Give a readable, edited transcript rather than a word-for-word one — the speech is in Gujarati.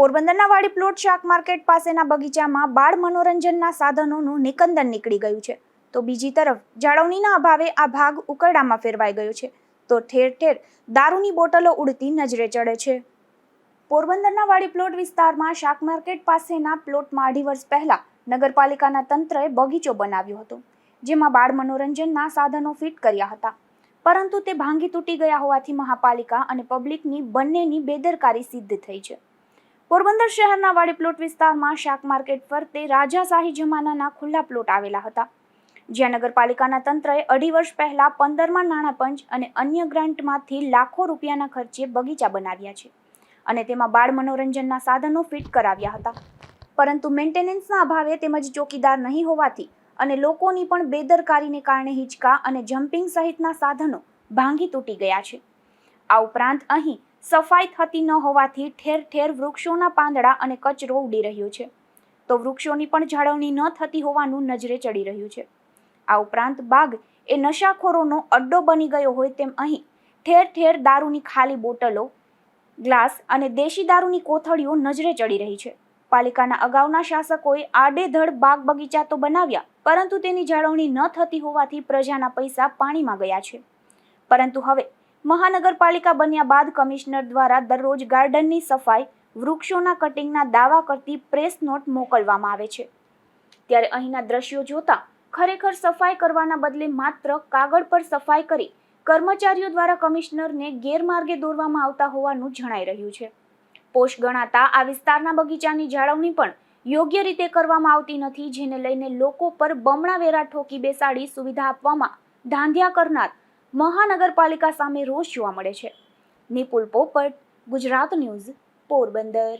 પોરબંદરના વાડી પ્લોટ શાક માર્કેટ પાસેના બગીચામાં બાળ મનોરંજનના સાધનોનું નિકંદન નીકળી ગયું છે, તો બીજી તરફ જાળવણીના અભાવે આ ભાગ ઉકરડામાં ફેરવાઈ ગયો છે, તો ઠેર ઠેર દારૂની બોટલો ઉડતી નજરે ચડે છે. પોરબંદરના વાડી પ્લોટ વિસ્તારમાં શાક માર્કેટ પાસેના પ્લોટમાં 2.5 વર્ષ પહેલા નગરપાલિકાના તંત્રએ બગીચો બનાવ્યો હતો, જેમાં બાળ મનોરંજનના સાધનો ફિટ કર્યા હતા, પરંતુ તે ભાંગી તૂટી ગયા હોવાથી મહાપાલિકા અને પબ્લિકની બંનેની બેદરકારી સિદ્ધ થઈ છે. પોરબંદર શહેરના વાડી પ્લોટ વિસ્તારમાં શાક માર્કેટ ફરતે રાજાશાહી જમાનાના ખુલ્લા પ્લોટ આવેલા હતા, જ્યાં નગરપાલિકાના તંત્રએ 2.5 વર્ષ પહેલા 15મા નાણાં પંચ અને અન્ય ગ્રાન્ટમાંથી લાખો રૂપિયાના ખર્ચે બગીચા બનાવ્યા છે અને તેમાં બાળ મનોરંજનના સાધનો ફિટ કરાવ્યા હતા, પરંતુ મેન્ટેનન્સના અભાવે તેમજ ચોકીદાર નહીં હોવાથી અને લોકોની પણ બેદરકારીને કારણે હિંચકા અને જમ્પિંગ સહિતના સાધનો ભાંગી તૂટી ગયા છે. આ ઉપરાંત અહીં સફાઈ થતી ન હોવાથી ઠેર ઠેર વૃક્ષોના પાંદડા અને કચરો ઉડી રહ્યો છે, તો વૃક્ષોની પણ જાળવણી ન થતી હોવાનું નજરે ચડી રહ્યું છે. આ ઉપરાંત બાગ એ નશાખોરોનો અડ્ડો બની ગયો હોય તેમ અહીં ઠેર ઠેર દારૂની ખાલી બોટલો, ગ્લાસ અને દેશી દારૂની કોથળીઓ નજરે ચડી રહી છે. પાલિકાના અગાઉના શાસકોએ આડેધડ બાગ બગીચા તો બનાવ્યા, પરંતુ તેની જાળવણી ન થતી હોવાથી પ્રજાના પૈસા પાણીમાં ગયા છે. પરંતુ હવે મહાનગરપાલિકા બન્યા બાદ કમિશનર દ્વારા દરરોજ ગાર્ડનની સફાઈ, વૃક્ષોના કટિંગના દાવા કરતી પ્રેસ નોટ મોકલવામાં આવે છે, ત્યારે અહીંના દ્રશ્યો જોતા ખરેખર સફાઈ કરવાના બદલે માત્ર કાગળ પર સફાઈ કરી કર્મચારીઓ દ્વારા કમિશનરને ગેરમાર્ગે દોરવામાં આવતા હોવાનું જણાઈ રહ્યું છે. પોષ ગણાતા આ વિસ્તારના બગીચાની જાળવણી પણ યોગ્ય રીતે કરવામાં આવતી નથી, જેને લઈને લોકો પર બમણા વેરા ઠોકી બેસાડી સુવિધા આપવામાં ધાંધિયા કરનાર મહાનગરપાલિકા સામે રોષ જોવા મળે છે. નિપુલ પોપટ, ગુજરાત ન્યૂઝ, પોરબંદર.